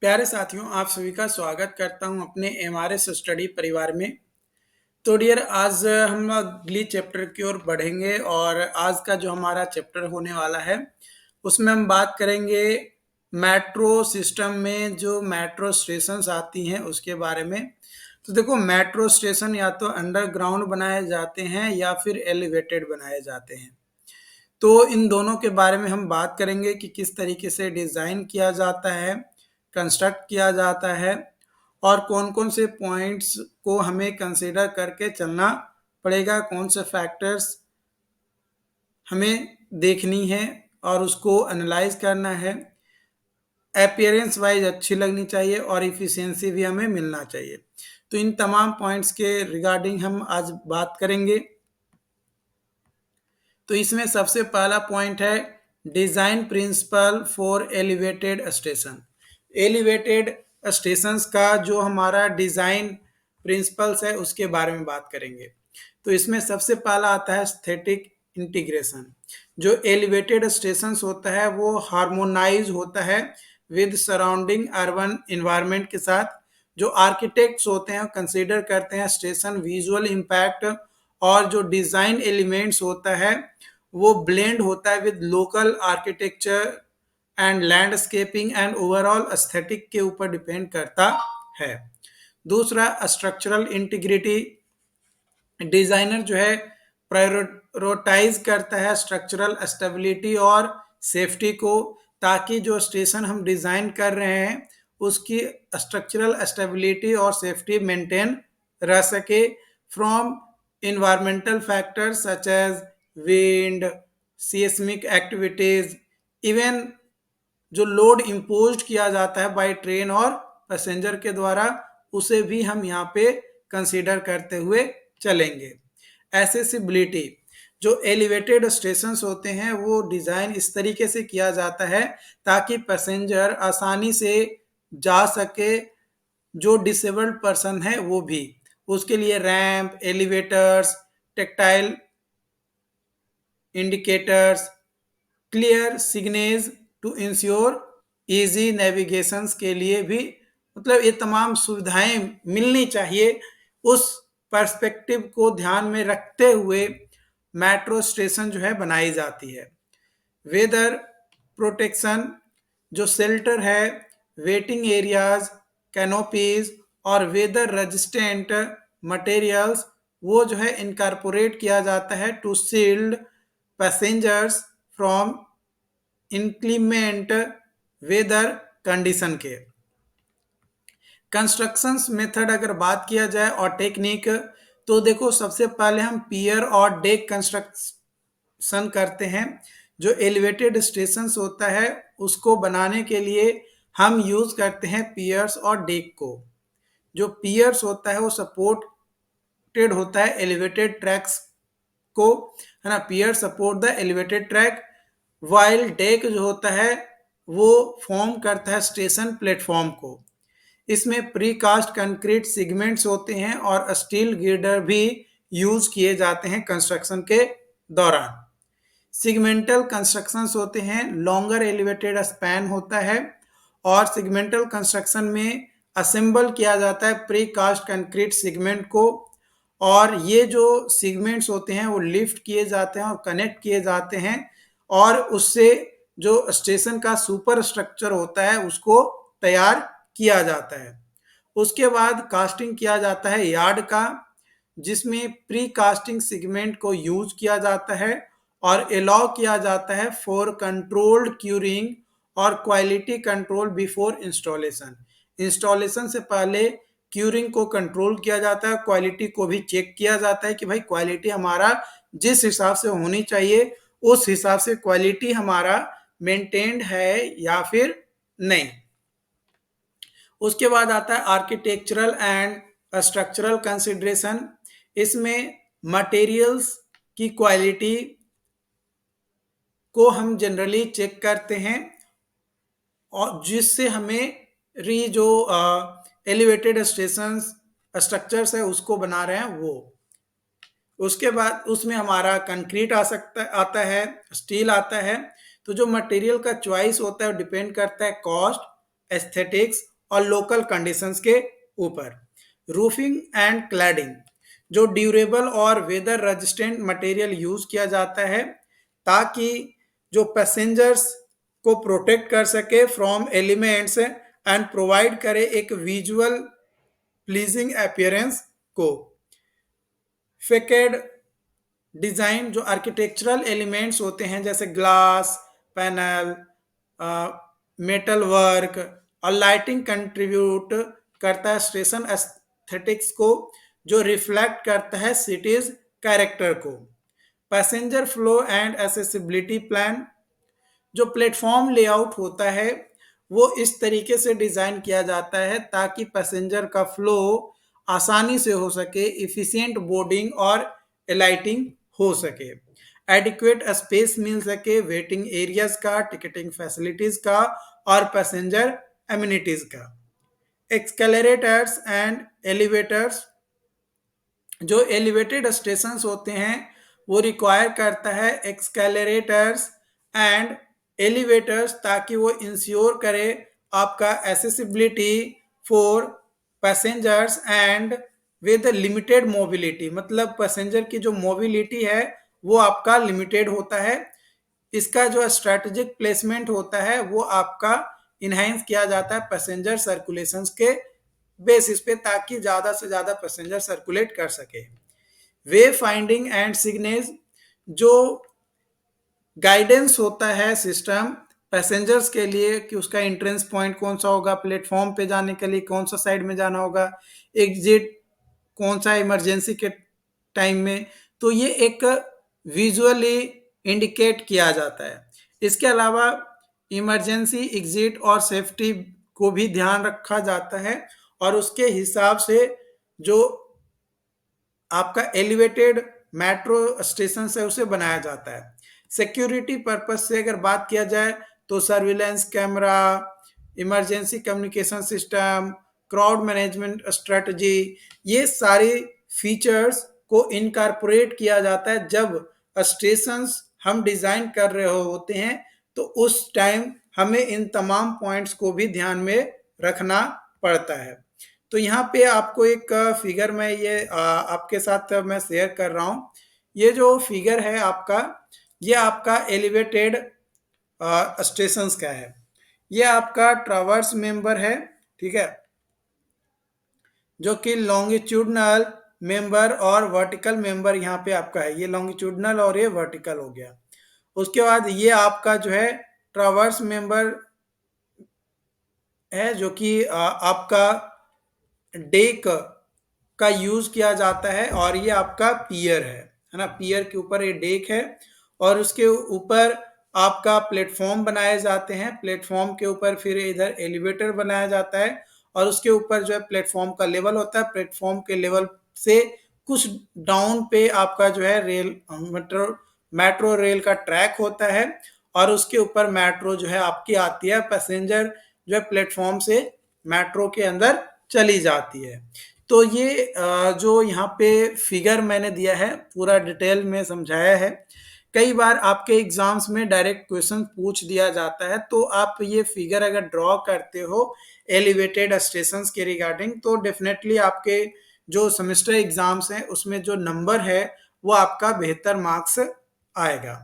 प्यारे साथियों, आप सभी का स्वागत करता हूं अपने एमआरएस स्टडी परिवार में। तो डियर, आज हम अगली चैप्टर की ओर बढ़ेंगे और आज का जो हमारा चैप्टर होने वाला है उसमें हम बात करेंगे मेट्रो सिस्टम में जो मेट्रो स्टेशंस आती हैं उसके बारे में। तो देखो, मेट्रो स्टेशन या तो अंडरग्राउंड बनाए जाते हैं या फिर एलिवेटेड बनाए जाते हैं। तो इन दोनों के बारे में हम बात करेंगे कि किस तरीके से डिज़ाइन किया जाता है, कंस्ट्रक्ट किया जाता है और कौन-कौन से पॉइंट्स को हमें कंसीडर करके चलना पड़ेगा, कौन से फैक्टर्स हमें देखनी है और उसको एनालाइज करना है। अपीयरेंस वाइज अच्छी लगनी चाहिए और इफ़िशियंसी भी हमें मिलना चाहिए। तो इन तमाम पॉइंट्स के रिगार्डिंग हम आज बात करेंगे। तो इसमें सबसे पहला पॉइंट है design principle for elevated station. Elevated stations का जो हमारा डिज़ाइन प्रिंसिपल्स है उसके बारे में बात करेंगे। तो इसमें सबसे पहला आता है एस्थेटिक इंटीग्रेशन। जो एलिवेटेड स्टेशंस होता है वो हार्मोनाइज होता है विद सराउंडिंग अर्बन इन्वायरमेंट के साथ। जो आर्किटेक्ट्स होते हैं कंसीडर करते हैं स्टेशन विजुअल इम्पैक्ट और जो डिज़ाइन एलिमेंट्स होता है वो ब्लेंड होता है with local architecture and landscaping and overall aesthetic के ऊपर डिपेंड करता है। दूसरा, स्ट्रक्चरल इंटीग्रिटी। डिजाइनर जो है प्रायोरिटाइज करता है स्ट्रक्चरल स्टेबिलिटी और सेफ्टी को, ताकि जो स्टेशन हम डिजाइन कर रहे हैं उसकी स्ट्रक्चरल स्टेबिलिटी और सेफ्टी मेंटेन रह सके from environmental factors such as wind, seismic activities, even जो लोड इम्पोज किया जाता है बाय ट्रेन और पैसेंजर के द्वारा उसे भी हम यहाँ पे कंसीडर करते हुए चलेंगे। एसेसिबिलिटी। जो एलिवेटेड स्टेशंस होते हैं वो डिज़ाइन इस तरीके से किया जाता है ताकि पैसेंजर आसानी से जा सके, जो डिसेबल्ड पर्सन है वो भी। उसके लिए ramp, elevators, tactile indicators, clear signage to ensure easy navigations के लिए भी, मतलब ये तमाम सुविधाएं मिलनी चाहिए। उस पर्सपेक्टिव को ध्यान में रखते हुए मेट्रो स्टेशन जो है बनाई जाती है। Weather protection. जो शेल्टर है, वेटिंग एरियाज, कैनोपीज और वेदर रेजिस्टेंट मटेरियल्स वो जो है इनकारपोरेट किया जाता है to shield passengers from inclement weather condition के। कंस्ट्रक्शंस मेथड अगर बात किया जाए और टेक्निक, तो देखो सबसे पहले हम पियर और डेक कंस्ट्रक्शन करते हैं। जो एलिवेटेड स्टेशंस होता है उसको बनाने के लिए हम यूज करते हैं पियर्स और डेक को। जो पियर्स होता है वो सपोर्टेड होता है एलिवेटेड ट्रैक्स को, है ना। Pier support the elevated track, while deck जो होता है वो फॉर्म करता है स्टेशन प्लेटफॉर्म को। इसमें प्रीकास्ट कंक्रीट सिगमेंट्स होते हैं और स्टील गिर्डर भी यूज किए जाते हैं कंस्ट्रक्शन के दौरान। सिगमेंटल कंस्ट्रक्शंस होते हैं, लॉन्गर एलिवेटेड स्पैन होता है और सिगमेंटल कंस्ट्रक्शन में असेंबल किया जाता है प्रीकास्ट कंक्रीट सिगमेंट को, और ये जो सिगमेंट्स होते हैं वो लिफ्ट किए जाते हैं और कनेक्ट किए जाते हैं और उससे जो स्टेशन का सुपर स्ट्रक्चर होता है उसको तैयार किया जाता है। उसके बाद कास्टिंग किया जाता है यार्ड का, जिसमें प्री कास्टिंग सिगमेंट को यूज किया जाता है और अलाउ किया जाता है फॉर कंट्रोल्ड क्यूरिंग और quality control before installation. Installation से पहले क्यूरिंग को कंट्रोल किया जाता है, क्वालिटी को भी चेक किया जाता है कि भाई क्वालिटी हमारा जिस हिसाब से होनी चाहिए उस हिसाब से क्वालिटी हमारा मेंटेन्ड है या फिर नहीं। उसके बाद आता है आर्किटेक्चरल एंड स्ट्रक्चरल कंसिडरेशन। इसमें मटेरियल्स की क्वालिटी को हम जनरली चेक करते हैं और जिससे हमें जो एलिवेटेड स्टेशन स्ट्रक्चर्स है उसको बना रहे हैं वो। उसके बाद उसमें हमारा कंक्रीट आता है, स्टील आता है। तो जो मटेरियल का चॉइस होता है डिपेंड करता है कॉस्ट, एस्थेटिक्स और लोकल कंडीशंस के ऊपर। रूफिंग एंड क्लैडिंग, जो ड्यूरेबल और वेदर रेजिस्टेंट मटेरियल यूज किया जाता है ताकि जो पैसेंजर्स को प्रोटेक्ट कर सके फ्रॉम एलिमेंट्स एंड प्रोवाइड करे एक विजुअल प्लीजिंग अपीयरेंस को। फेकेड डिजाइन, जो आर्किटेक्चरल एलिमेंट्स होते हैं जैसे ग्लास पैनल, मेटल वर्क और लाइटिंग कंट्रीब्यूट करता है स्टेशन एस्थेटिक्स को, जो रिफ्लेक्ट करता है सिटीज कैरेक्टर को। Passenger flow and accessibility plan, जो प्लेटफॉर्म लेआउट होता है वो इस तरीके से डिजाइन किया जाता है ताकि पैसेंजर का फ्लो आसानी से हो सके, इफिशिएंट बोर्डिंग और लाइटिंग हो सके, एडिक्वेट स्पेस मिल सके वेटिंग एरियाज का, टिकटिंग फैसिलिटीज का और पैसेंजर एमिनिटीज का। एक्सकेलरेटर्स एंड एलिवेटर्स, जो एलिवेटेड स्टेशन होते हैं वो रिक्वायर करता है एक्सकेलरेटर्स एंड एलिवेटर्स ताकि वो इंश्योर करे आपका accessibility for passengers and with limited mobility, मतलब पैसेंजर की जो मोबिलिटी है वो आपका लिमिटेड होता है। इसका जो स्ट्रेटेजिक प्लेसमेंट होता है वो आपका इनहेंस किया जाता है पैसेंजर सर्कुलेशंस के बेसिस पे ताकि ज़्यादा से ज़्यादा पैसेंजर सर्कुलेट कर सके। वे फाइंडिंग एंड सिग्नल्स, जो गाइडेंस होता है सिस्टम पैसेंजर्स के लिए कि उसका एंट्रेंस पॉइंट कौन सा होगा, प्लेटफॉर्म पे जाने के लिए कौन सा साइड में जाना होगा, एग्जिट कौन सा इमरजेंसी के टाइम में, तो ये एक विजुअली इंडिकेट किया जाता है। इसके अलावा इमरजेंसी एग्जिट और सेफ्टी को भी ध्यान रखा जाता है और उसके हिसाब से जो आपका एलिवेटेड मेट्रो स्टेशन है उसे बनाया जाता है। सिक्योरिटी पर्पज से अगर बात किया जाए तो surveillance camera, emergency communication system, crowd management strategy, ये सारे फीचर्स को इनकॉर्पोरेट किया जाता है जब स्टेशंस हम डिजाइन कर रहे होते हैं, तो उस टाइम हमें इन तमाम पॉइंट्स को भी ध्यान में रखना पड़ता है। तो यहाँ पे आपको एक फिगर में ये आपके साथ मैं शेयर कर रहा हूँ। ये जो फिगर है आपका, ये आपका एलिवेटेड स्टेशंस का है। ये आपका ट्रावर्स मेंबर है, ठीक है, जो कि लॉन्गिट्यूडनल मेंबर और वर्टिकल मेंबर यहाँ पे आपका है। ये लॉन्गिट्यूडनल और ये वर्टिकल हो गया। उसके बाद ये आपका जो है ट्रावर्स मेंबर है, जो कि आपका डेक का यूज किया जाता है, और ये आपका पियर है ना, पियर के ऊपर ये डेक है और उसके ऊपर आपका प्लेटफॉर्म बनाए जाते हैं। प्लेटफॉर्म के ऊपर फिर इधर एलिवेटर बनाया जाता है और उसके ऊपर जो है प्लेटफॉर्म का लेवल होता है। प्लेटफॉर्म के लेवल से कुछ डाउन पे आपका जो है रेल मेट्रो रेल का ट्रैक होता है और उसके ऊपर मेट्रो जो है आपकी आती है। पैसेंजर जो है प्लेटफॉर्म से मेट्रो के अंदर चली जाती है। तो ये जो यहाँ पे फिगर मैंने दिया है पूरा डिटेल में समझाया है। कई बार आपके एग्जाम्स में डायरेक्ट क्वेश्चन पूछ दिया जाता है, तो आप ये फिगर अगर ड्रॉ करते हो एलिवेटेड स्टेशंस के रिगार्डिंग, तो डेफिनेटली आपके जो सेमेस्टर एग्जाम्स हैं उसमें जो नंबर है वो आपका बेहतर मार्क्स आएगा।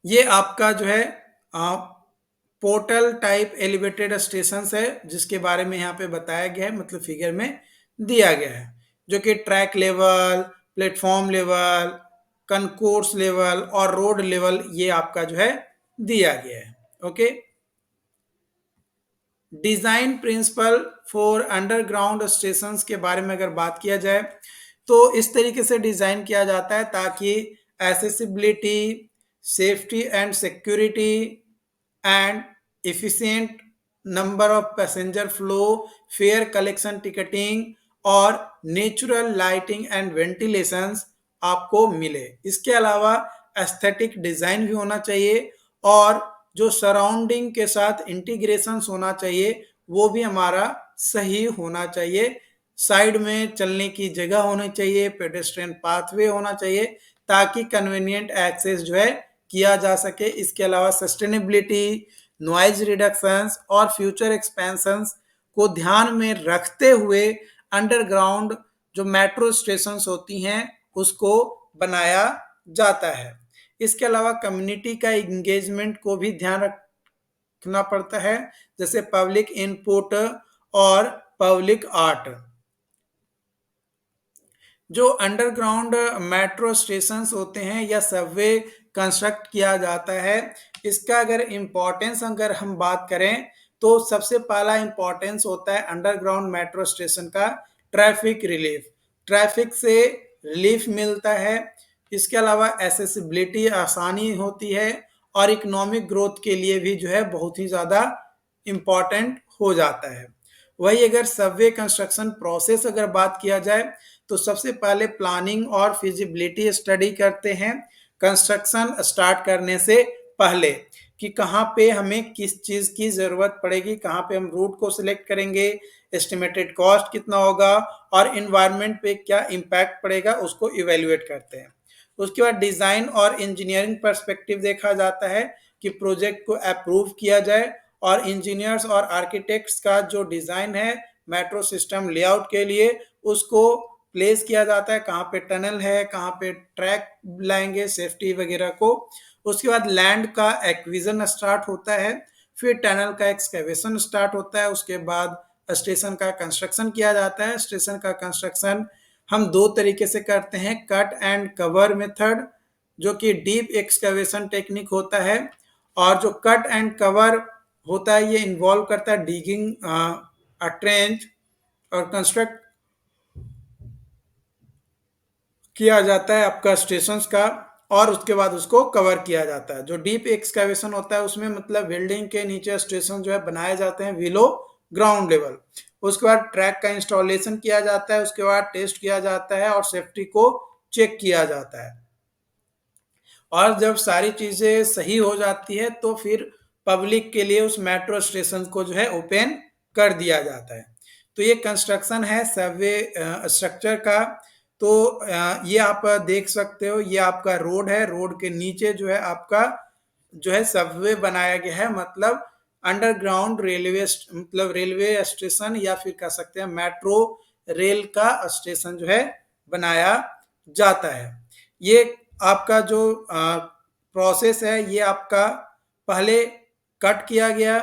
ये आपका जो है पोर्टल टाइप एलिवेटेड स्टेशन है जिसके बारे में यहाँ पे बताया गया है, मतलब फिगर में दिया गया है, जो कि track level, platform level, concourse level और रोड लेवल ये आपका जो है दिया गया है। Okay, design principle for underground stations के बारे में अगर बात किया जाए तो इस तरीके से डिजाइन किया जाता है ताकि accessibility, safety and security and efficient number of passenger flow, fare collection ticketing और नेचुरल लाइटिंग एंड वेंटिलेशंस आपको मिले। इसके अलावा एस्थेटिक डिजाइन भी होना चाहिए और जो सराउंडिंग के साथ इंटीग्रेशन होना चाहिए वो भी हमारा सही होना चाहिए। साइड में चलने की जगह होनी चाहिए, पेडेस्ट्रियन पाथवे होना चाहिए ताकि कन्वीनियंट एक्सेस जो है किया जा सके। इसके अलावा सस्टेनेबिलिटी, नॉइज रिडक्शंस और फ्यूचर एक्सपेंशंस को ध्यान में रखते हुए अंडरग्राउंड जो मेट्रो स्टेशंस होती हैं उसको बनाया जाता है। इसके अलावा कम्युनिटी का इंगेजमेंट को भी ध्यान रखना पड़ता है, जैसे पब्लिक इनपुट और पब्लिक आर्ट। जो अंडरग्राउंड मेट्रो स्टेशंस होते हैं या सबवे कंस्ट्रक्ट किया जाता है, इसका अगर हम बात करें तो सबसे पहला इम्पोर्टेंस होता है अंडरग्राउंड मेट्रो स्टेशन का ट्रैफिक रिलीफ। ट्रैफिक से रिलीफ मिलता है। इसके अलावा एसेसिबिलिटी आसानी होती है और इकोनॉमिक ग्रोथ के लिए भी जो है बहुत ही ज़्यादा इम्पॉर्टेंट हो जाता है। वही अगर सबवे कंस्ट्रक्शन प्रोसेस अगर बात किया जाए तो सबसे पहले प्लानिंग और फिजिबिलिटी स्टडी करते हैं कंस्ट्रक्शन स्टार्ट करने से पहले, कि कहाँ पे हमें किस चीज़ की ज़रूरत पड़ेगी, कहाँ पे हम रूट को सिलेक्ट करेंगे, एस्टिमेटेड कॉस्ट कितना होगा और इन्वायरमेंट पे क्या इम्पैक्ट पड़ेगा, उसको इवेल्युएट करते हैं। उसके बाद डिज़ाइन और इंजीनियरिंग पर्सपेक्टिव देखा जाता है कि प्रोजेक्ट को अप्रूव किया जाए और इंजीनियर्स और आर्किटेक्ट्स का जो डिज़ाइन है मेट्रो सिस्टम लेआउट के लिए उसको प्लेस किया जाता है, कहाँ पे टनल है, कहाँ पे ट्रैक लाएंगे सेफ्टी वगैरह को। उसके बाद लैंड का एक्विजन स्टार्ट होता है, फिर टनल का एक्सकेवेशन स्टार्ट होता है, उसके बाद स्टेशन का कंस्ट्रक्शन किया जाता है। स्टेशन का कंस्ट्रक्शन हम दो तरीके से करते हैं, कट एंड कवर मेथड जो कि डीप एक्सकेवेशन टेक्निक होता है, और जो कट एंड कवर होता है ये इन्वॉल्व करता है डिगिंग अ ट्रेंच और कंस्ट्रक्ट किया जाता है आपका स्टेशंस का, और उसके बाद उसको कवर किया जाता है। जो डीप एक्सकेवेशन होता है उसमें मतलब बिल्डिंग के नीचे स्टेशन जो है बनाए जाते हैं बिलो ग्राउंड लेवल। उसके बाद ट्रैक का इंस्टॉलेशन किया जाता है, उसके बाद टेस्ट किया जाता है और सेफ्टी को चेक किया जाता है। और जब सारी चीज़ें सही हो जाती है तो फिर पब्लिक के लिए उस मेट्रो स्टेशन को जो है ओपन कर दिया जाता है। तो ये कंस्ट्रक्शन है सबवे स्ट्रक्चर का। तो ये आप देख सकते हो, ये आपका रोड है, रोड के नीचे जो है आपका जो है सबवे बनाया गया है, मतलब अंडरग्राउंड रेलवे, मतलब रेलवे स्टेशन या फिर कह सकते हैं मेट्रो रेल का स्टेशन जो है बनाया जाता है। ये आपका जो प्रोसेस है ये आपका पहले कट किया गया,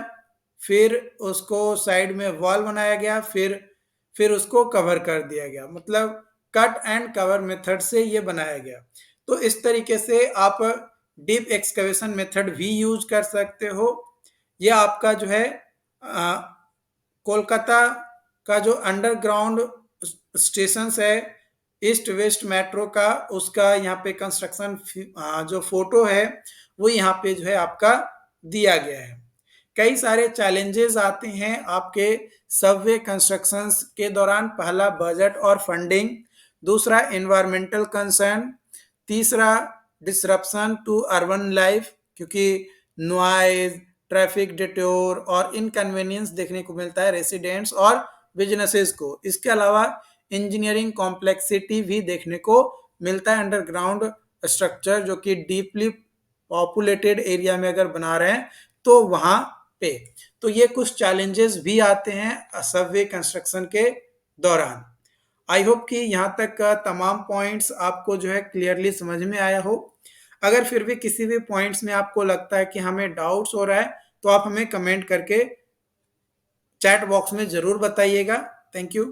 फिर उसको साइड में वॉल बनाया गया, फिर उसको कवर कर दिया गया, मतलब कट एंड कवर मेथड से ये बनाया गया। तो इस तरीके से आप डीप एक्सकवेशन मेथड भी यूज कर सकते हो। ये आपका जो है कोलकाता का जो अंडरग्राउंड स्टेशन है ईस्ट वेस्ट मेट्रो का, उसका यहाँ पे कंस्ट्रक्शन जो फोटो है वो यहाँ पे जो है आपका दिया गया है। कई सारे चैलेंजेस आते हैं आपके सबवे कंस्ट्रक्शंस के दौरान। पहला बजट और फंडिंग, दूसरा एनवायरमेंटल कंसर्न, तीसरा डिसरप्शन टू अर्बन लाइफ क्योंकि नॉइज, ट्रैफिक डिटोर और इनकन्वीनियंस देखने को मिलता है रेसिडेंट्स और बिजनेसेस को। इसके अलावा इंजीनियरिंग कॉम्प्लेक्सिटी भी देखने को मिलता है अंडरग्राउंड स्ट्रक्चर जो कि डीपली पॉपुलेटेड एरिया में अगर बना रहे हैं तो वहां पे। तो ये कुछ चैलेंजेस भी आते हैं सबवे कंस्ट्रक्शन के दौरान। आई होप कि यहाँ तक का तमाम पॉइंट्स आपको जो है क्लियरली समझ में आया हो। अगर फिर भी किसी भी पॉइंट्स में आपको लगता है कि हमें डाउट्स हो रहा है तो आप हमें कमेंट करके चैट बॉक्स में ज़रूर बताइएगा। Thank you.